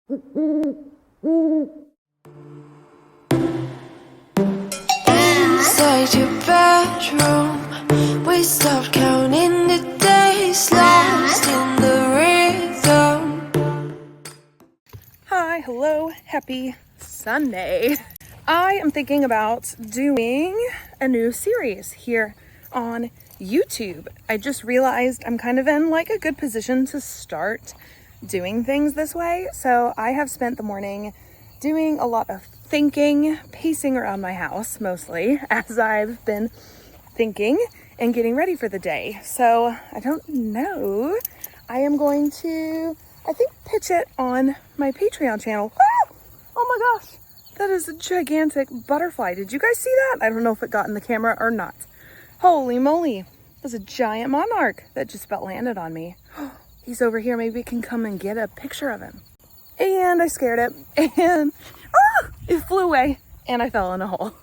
Inside your bedroom, we stopped counting the days, lost in the rhythm. Hi, hello, happy Sunday. I am thinking about doing a new series here on YouTube. I just realized I'm kind of in like a good position to start doing things this way. So I have spent the morning doing a lot of thinking, pacing around my house mostly as I've been thinking and getting ready for the day. So I don't know. I am going to, I think, pitch it on my Patreon channel. Ah! Oh my gosh, that is a gigantic butterfly. Did you guys see that? I don't know if it got in the camera or not. Holy moly, there's a giant monarch that just about landed on me. He's over here. Maybe we can come and get a picture of him. And I scared it and it flew away and I fell in a hole.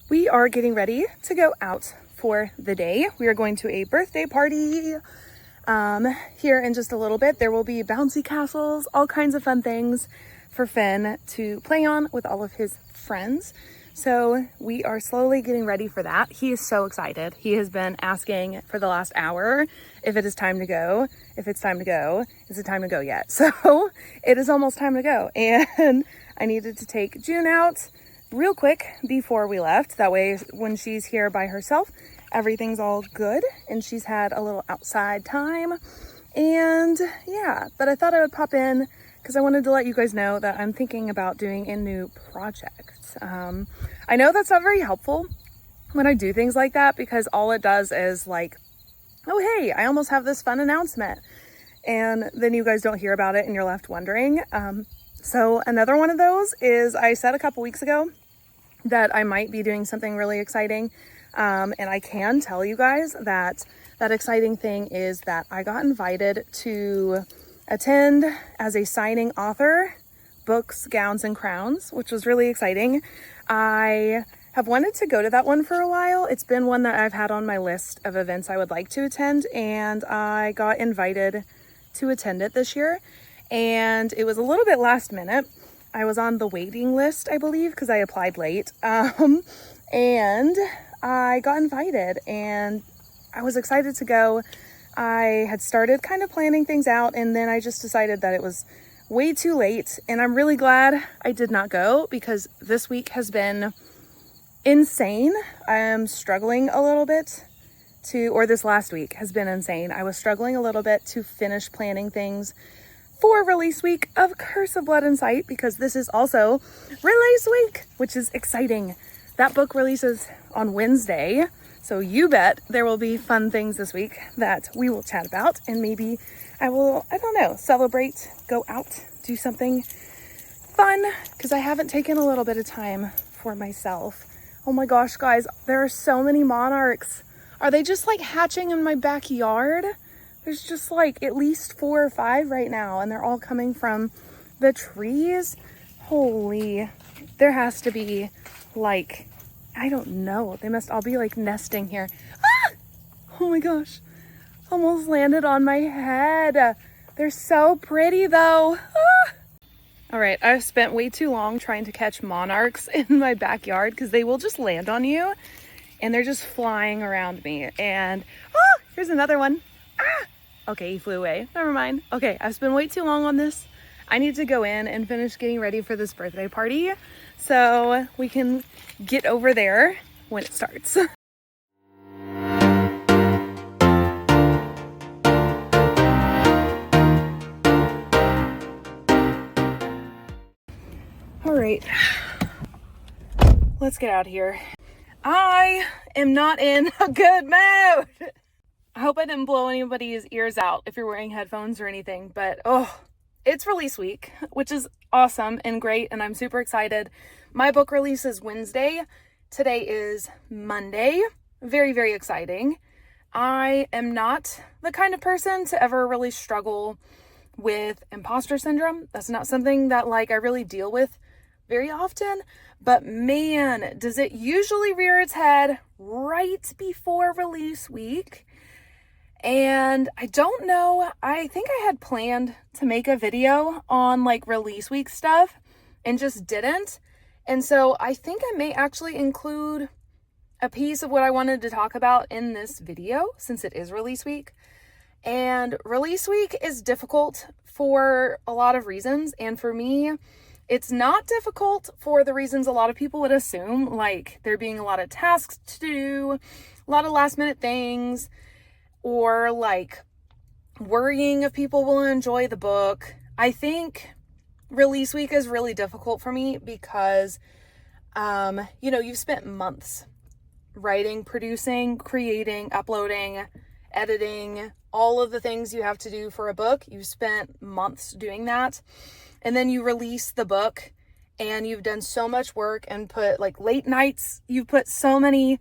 We are getting ready to go out for the day. We are going to a birthday party here in just a little bit. There will be bouncy castles, all kinds of fun things for Finn to play on with all of his friends. So we are slowly getting ready for that. He is so excited. He has been asking for the last hour if it is time to go. If it's time to go, is it time to go yet? So it is almost time to go. And I needed to take June out real quick before we left. That way, when she's here by herself, everything's all good and she's had a little outside time. And yeah, but I thought I would pop in because I wanted to let you guys know that I'm thinking about doing a new project. I know that's not very helpful when I do things like that because all it does is like, oh, hey, I almost have this fun announcement. And then you guys don't hear about it and you're left wondering. So another one of those is I said a couple weeks ago that I might be doing something really exciting. And I can tell you guys that that exciting thing is that I got invited to attend as a signing author, Books, Gowns, and Crowns, which was really exciting. I have wanted to go to that one for a while. It's been one that I've had on my list of events I would like to attend, and I got invited to attend it this year. And it was a little bit last minute. I was on the waiting list, I believe, because I applied late. And I got invited and I was excited to go. I had started kind of planning things out and then I just decided that it was way too late. And I'm really glad I did not go because this week has been insane. I am struggling a little bit or this last week has been insane. I was struggling a little bit to finish planning things for release week of Curse of Blood and Sight because this is also release week, which is exciting. That book releases on Wednesday, so you bet there will be fun things this week that we will chat about, and maybe I will, I don't know, celebrate, go out, do something fun, because I haven't taken a little bit of time for myself. Oh my gosh, guys, there are so many monarchs. Are they just like hatching in my backyard? There's just like at least 4 or 5 right now, and they're all coming from the trees. Holy, there has to be like, I don't know. They must all be like nesting here. Ah! Oh my gosh. Almost landed on my head. They're so pretty though. Ah! All right, I've spent way too long trying to catch monarchs in my backyard because they will just land on you and they're just flying around me. And here's another one. Ah! Okay, he flew away. Never mind. Okay, I've spent way too long on this. I need to go in and finish getting ready for this birthday party so we can get over there when it starts. All right, let's get out of here. I am not in a good mood. I hope I didn't blow anybody's ears out if you're wearing headphones or anything, but it's release week, which is awesome and great, and I'm super excited. My book release is Wednesday. Today is Monday. Very, very exciting. I am not the kind of person to ever really struggle with imposter syndrome. That's not something that like I really deal with very often, but man, does it usually rear its head right before release week. And I don't know, I think I had planned to make a video on like release week stuff and just didn't. And so I think I may actually include a piece of what I wanted to talk about in this video since it is release week. And release week is difficult for a lot of reasons. And for me, it's not difficult for the reasons a lot of people would assume, like there being a lot of tasks to do, a lot of last minute things, or like worrying if people will enjoy the book. I think release week is really difficult for me because, you've spent months writing, producing, creating, uploading, editing, all of the things you have to do for a book. You've spent months doing that. And then you release the book and you've done so much work and put like late nights. You've put so many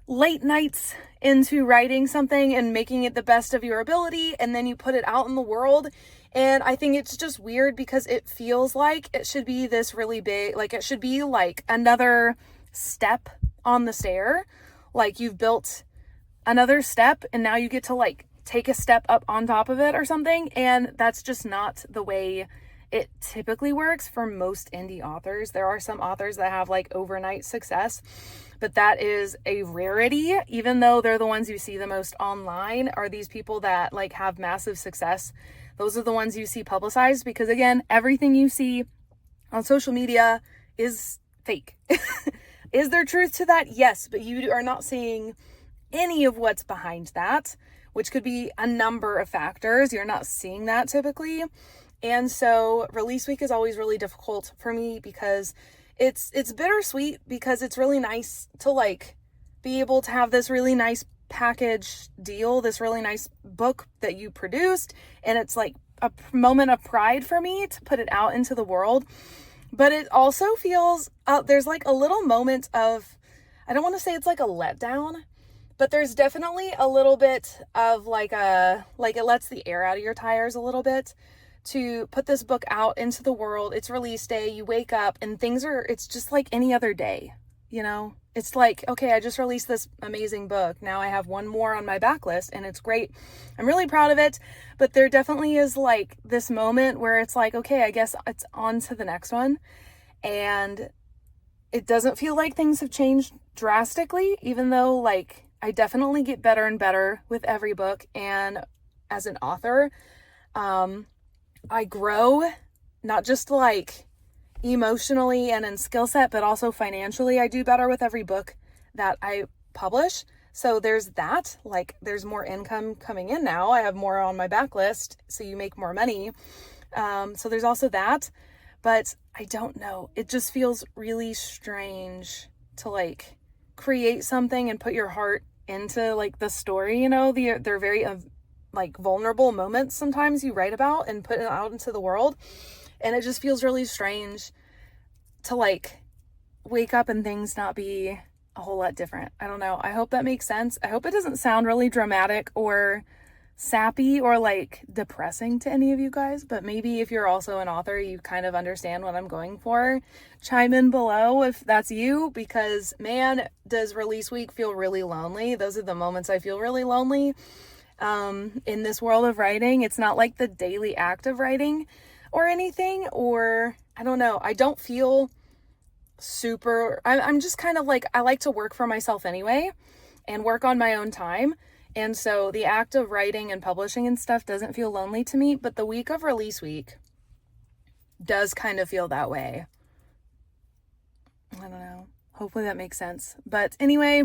late nights into writing something and making it the best of your ability. And then you put it out in the world. And I think it's just weird because it feels like it should be this really big, like it should be like another step on the stair. Like you've built another step and now you get to like take a step up on top of it or something. And that's just not the way it typically works for most indie authors. There are some authors that have like overnight success, but that is a rarity. Even though they're the ones you see the most online, are these people that like have massive success. Those are the ones you see publicized because again, everything you see on social media is fake. Is there truth to that? Yes, but you are not seeing any of what's behind that, which could be a number of factors. You're not seeing that typically. And so release week is always really difficult for me because it's bittersweet because it's really nice to like be able to have this really nice package deal, this really nice book that you produced. And it's like a moment of pride for me to put it out into the world. But it also feels, there's like a little moment of, I don't want to say it's like a letdown, but there's definitely a little bit of like it lets the air out of your tires a little bit to put this book out into the world. It's release day, you wake up and it's just like any other day, It's like, okay, I just released this amazing book. Now I have one more on my backlist and it's great. I'm really proud of it, but there definitely is like this moment where it's like, okay, I guess it's on to the next one. And it doesn't feel like things have changed drastically, even though like I definitely get better and better with every book. And as an author, I grow, not just like emotionally and in skill set, but also financially. I do better with every book that I publish. So there's that, like there's more income coming in now. I have more on my backlist, so you make more money. So there's also that, but I don't know. It just feels really strange to like create something and put your heart into like the story, they're very like vulnerable moments sometimes you write about and put it out into the world. And it just feels really strange to like wake up and things not be a whole lot different. I don't know. I hope that makes sense. I hope it doesn't sound really dramatic or sappy or like depressing to any of you guys, but maybe if you're also an author, you kind of understand what I'm going for. Chime in below if that's you, because man, does release week feel really lonely. Those are the moments I feel really lonely. In this world of writing, it's not like the daily act of writing or anything, or I don't know. I don't feel I'm just kind of like, I like to work for myself anyway and work on my own time. And so the act of writing and publishing and stuff doesn't feel lonely to me, but the week of release week does kind of feel that way. I don't know. Hopefully that makes sense. But anyway,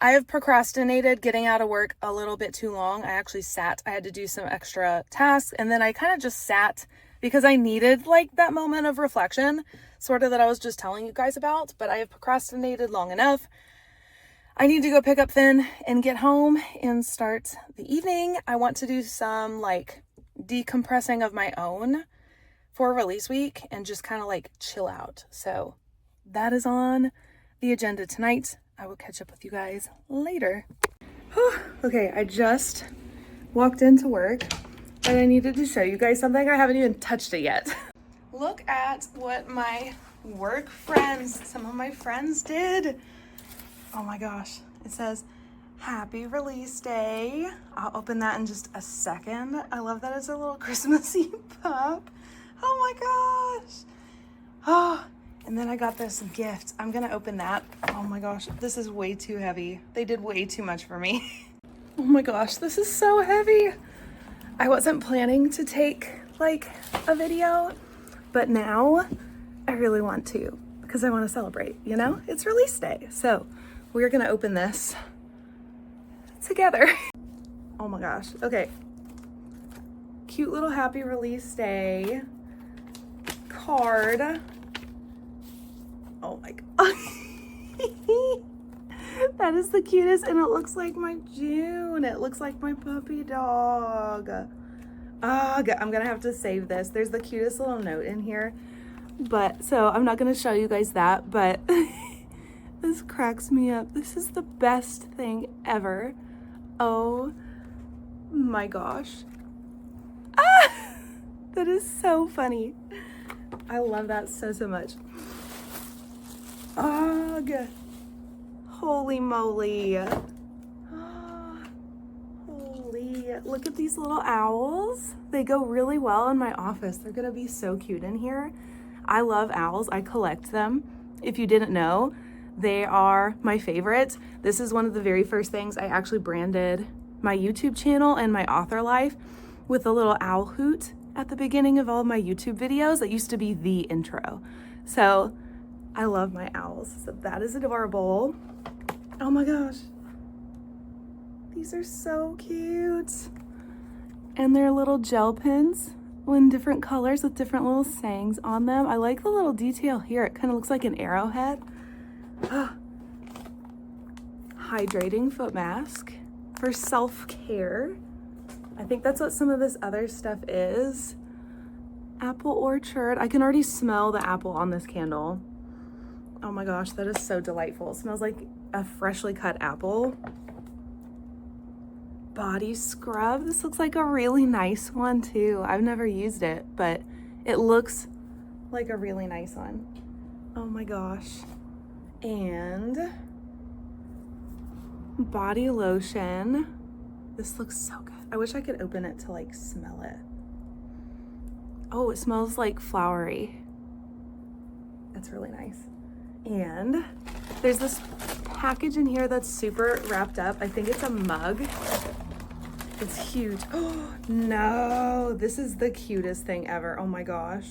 I have procrastinated getting out of work a little bit too long. I actually sat. I had to do some extra tasks, and then I kind of just sat because I needed like that moment of reflection, sort of that I was just telling you guys about. But I have procrastinated long enough. I need to go pick up Finn and get home and start the evening. I want to do some like decompressing of my own for release week and just kind of like chill out. So that is on the agenda tonight. I will catch up with you guys later. Okay, I just walked into work and I needed to show you guys something. I haven't even touched it yet. Look at what my some of my friends did. Oh my gosh. It says, Happy release day. I'll open that in just a second. I love that it's a little Christmassy pup. Oh my gosh. Oh, and then I got this gift. I'm gonna open that. Oh my gosh, this is way too heavy. They did way too much for me. Oh my gosh, this is so heavy. I wasn't planning to take like a video, but now I really want to because I want to celebrate, you know? It's release day. So we're gonna open this together. Oh my gosh. Okay. Cute little happy release day card. Oh my god. That is the cutest, and it looks like my June. It looks like my puppy dog. I'm gonna have to save this. There's the cutest little note in here. But so I'm not gonna show you guys that, but this cracks me up. This is the best thing ever. Oh my gosh. Ah! That is so funny. I love that so much. Ugh. Holy moly. Holy. Look at these little owls. They go really well in my office. They're gonna be so cute in here. I love owls. I collect them. If you didn't know, they are my favorite. This is one of the very first things I actually branded my YouTube channel and my author life with a little owl hoot at the beginning of all of my YouTube videos. That used to be the intro. So I love my owls. So that is adorable. Oh my gosh. These are so cute. And they're little gel pens in different colors with different little sayings on them. I like the little detail here. It kind of looks like an arrowhead. Hydrating foot mask for self-care. I think that's what some of this other stuff is. Apple orchard. I can already smell the apple on this candle. Oh my gosh, that is so delightful. It smells like a freshly cut apple. Body scrub. This looks like a really nice one too. I've never used it, but it looks like a really nice one. Oh my gosh. And body lotion. This looks so good. I wish I could open it to like smell it. Oh, it smells like flowery. That's really nice. And there's this package in here that's super wrapped up. I think it's a mug. It's huge. Oh no, this is the cutest thing ever. Oh my gosh.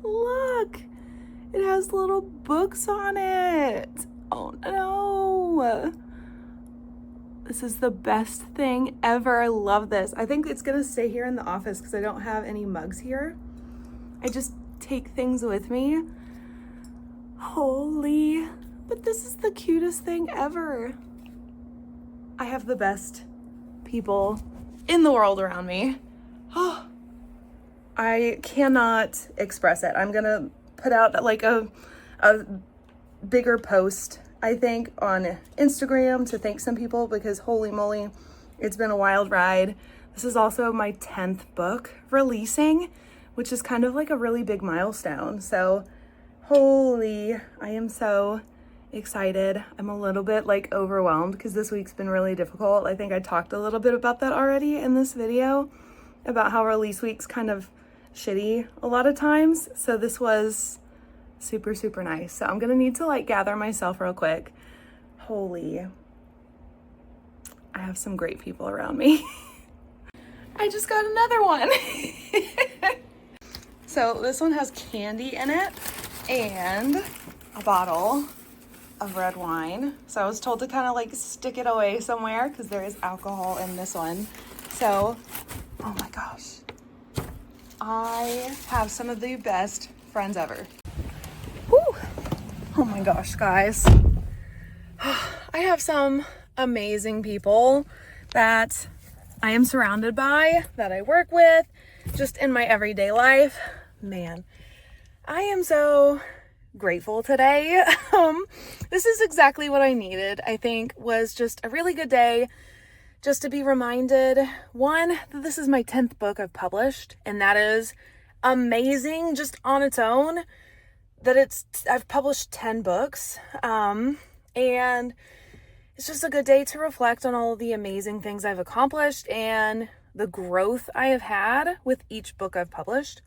Look, it has little books on it. Oh no. This is the best thing ever. I love this. I think it's gonna stay here in the office because I don't have any mugs here. I just take things with me. Holy, but this is the cutest thing ever. I have the best people in the world around me. Oh, I cannot express it. I'm gonna put out like a bigger post, I think, on Instagram to thank some people because holy moly, it's been a wild ride. This is also my 10th book releasing, which is kind of like a really big milestone. So holy, I am so excited. I'm a little bit like overwhelmed because this week's been really difficult. I think I talked a little bit about that already in this video about how release week's kind of shitty a lot of times. So this was super, super nice. So I'm gonna need to like gather myself real quick. Holy, I have some great people around me. I just got another one. So this one has candy in it and a bottle of red wine. So I was told to kind of like stick it away somewhere because there is alcohol in this one. So, oh my gosh. I have some of the best friends ever. Whew. Oh my gosh, guys. I have some amazing people that I am surrounded by, that I work with, just in my everyday life. Man, I am so grateful today. This is exactly what I needed. I think was just a really good day just to be reminded, one, that this is my 10th book I've published, and that is amazing just on its own, that I've published 10 books. And it's just a good day to reflect on all of the amazing things I've accomplished and the growth I have had with each book I've published.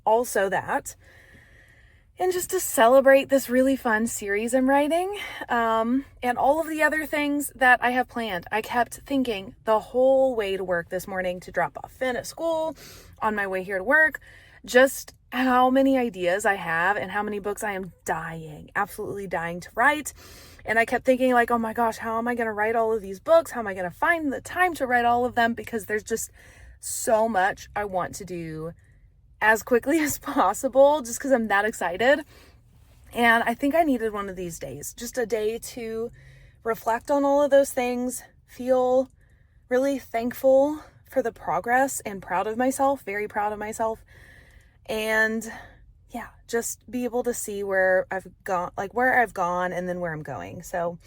Also that. And just to celebrate this really fun series I'm writing, and all of the other things that I have planned. I kept thinking the whole way to work this morning to drop off Finn at school, on my way here to work, just how many ideas I have and how many books I am absolutely dying to write. And I kept thinking like, oh my gosh, how am I going to write all of these books? How am I going to find the time to write all of them? Because there's just so much I want to do as quickly as possible, just because I'm that excited. And I think I needed one of these days, just a day to reflect on all of those things, feel really thankful for the progress and proud of myself, very proud of myself. And yeah, just be able to see where I've gone, and then where I'm going. So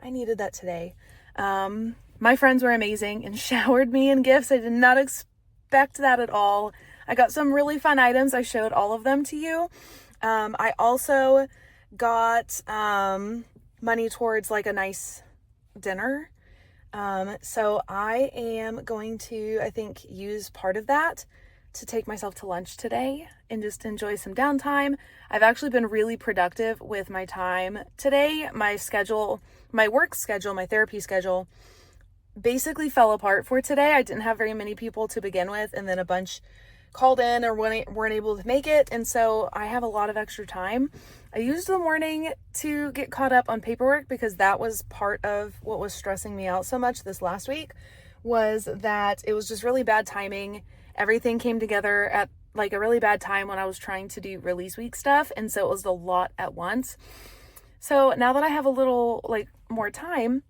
I needed that today. My friends were amazing and showered me in gifts. I did not expect that at all. I got some really fun items. I showed all of them to you. I also got money towards like a nice dinner. So I am going to, I think, use part of that to take myself to lunch today and just enjoy some downtime. I've actually been really productive with my time today. My schedule, my work schedule, my therapy schedule basically fell apart for today. I didn't have very many people to begin with, and then a bunch called in or weren't able to make it. And so I have a lot of extra time. I used the morning to get caught up on paperwork because that was part of what was stressing me out so much this last week, was that it was just really bad timing. Everything came together at like a really bad time when I was trying to do release week stuff. And so it was a lot at once. So now that I have a little like more time,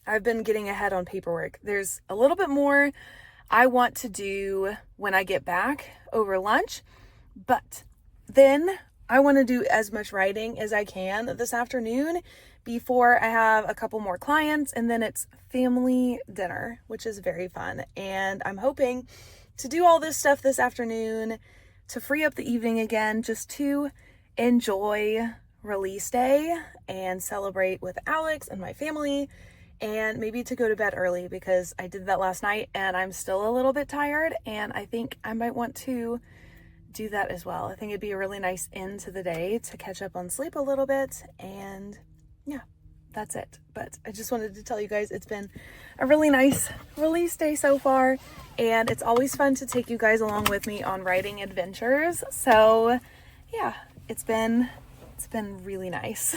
I've been getting ahead on paperwork. There's a little bit more I want to do when I get back over lunch, but then I want to do as much writing as I can this afternoon before I have a couple more clients, and then it's family dinner, which is very fun. And I'm hoping to do all this stuff this afternoon to free up the evening again, just to enjoy release day and celebrate with Alex and my family, and maybe to go to bed early because I did that last night and I'm still a little bit tired, and I think I might want to do that as well. I think it'd be a really nice end to the day to catch up on sleep a little bit, and yeah, that's it. But I just wanted to tell you guys it's been a really nice release day so far, and it's always fun to take you guys along with me on writing adventures. So yeah, it's been really nice.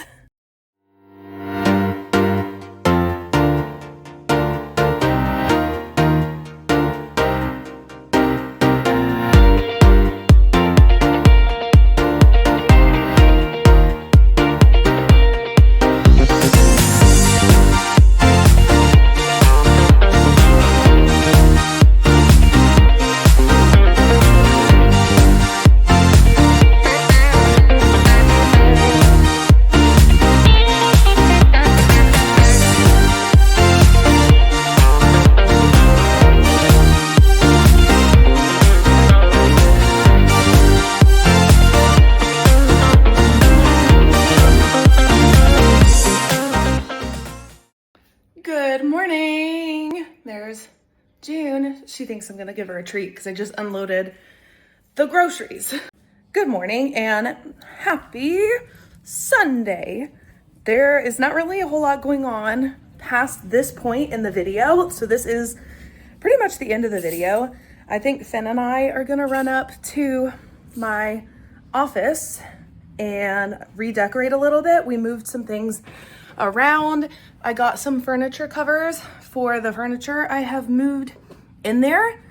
Good morning. There's June. She thinks I'm gonna give her a treat because I just unloaded the groceries. Good morning and happy Sunday. There is not really a whole lot going on past this point in the video, so this is pretty much the end of the video. I think Finn and I are gonna run up to my office and redecorate a little bit. We moved some things around. I got some furniture covers for the furniture I have moved in there,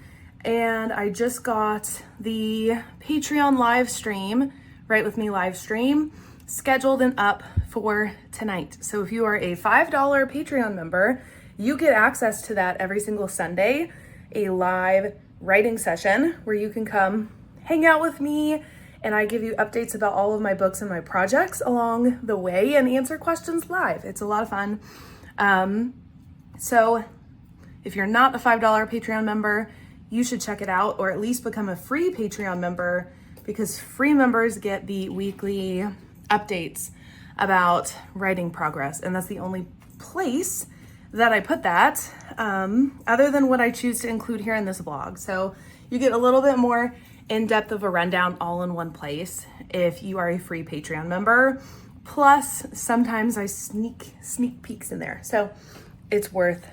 and I just got the Patreon live stream, Write With Me live stream, scheduled and up for tonight. So if you are a $5 Patreon member, you get access to that every single Sunday, a live writing session where you can come hang out with me, and I give you updates about all of my books and my projects along the way and answer questions live. It's a lot of fun. So if you're not a $5 Patreon member, you should check it out, or at least become a free Patreon member, because free members get the weekly updates about writing progress, and that's the only place that I put that, other than what I choose to include here in this vlog. So you get a little bit more in-depth of a rundown all in one place if you are a free Patreon member. Plus, sometimes I sneak peeks in there. So it's worth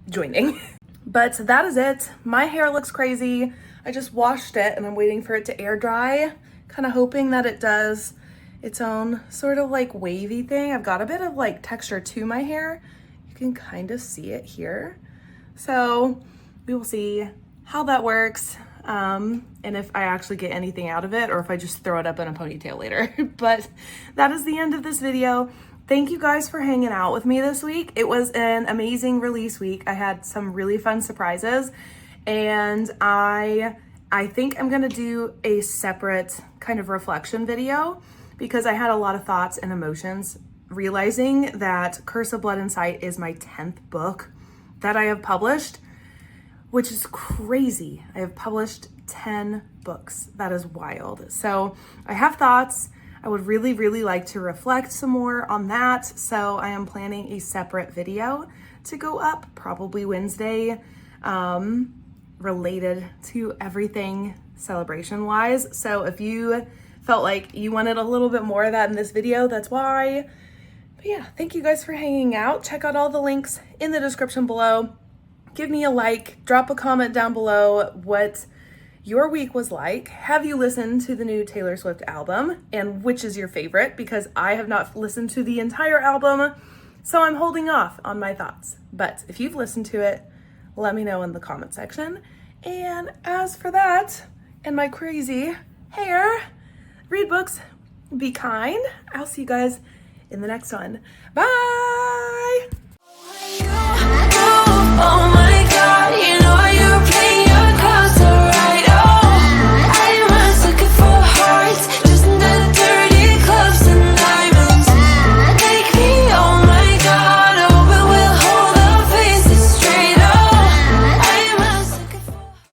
joining. But that is it. My hair looks crazy. I just washed it and I'm waiting for it to air dry, kind of hoping that it does its own sort of like wavy thing. I've got a bit of like texture to my hair. You can kind of see it here. So we will see how that works. And if I actually get anything out of it or if I just throw it up in a ponytail later. But that is the end of this video. Thank you guys for hanging out with me this week. It was an amazing release week. I had some really fun surprises, and I think I'm gonna do a separate kind of reflection video because I had a lot of thoughts and emotions realizing that Curse of Blood and Sight is my 10th book that I have published, which is crazy. I have published 10 books. That is wild. So I have thoughts. I would really, really like to reflect some more on that. So I am planning a separate video to go up probably Wednesday, related to everything celebration wise. So if you felt like you wanted a little bit more of that in this video, that's why. But yeah, thank you guys for hanging out. Check out all the links in the description below. Give me a like, drop a comment down below what your week was like. Have you listened to the new Taylor Swift album, and which is your favorite? Because I have not listened to the entire album, so I'm holding off on my thoughts. But if you've listened to it, let me know in the comment section. And as for that and my crazy hair, read books, be kind. I'll see you guys in the next one. Bye!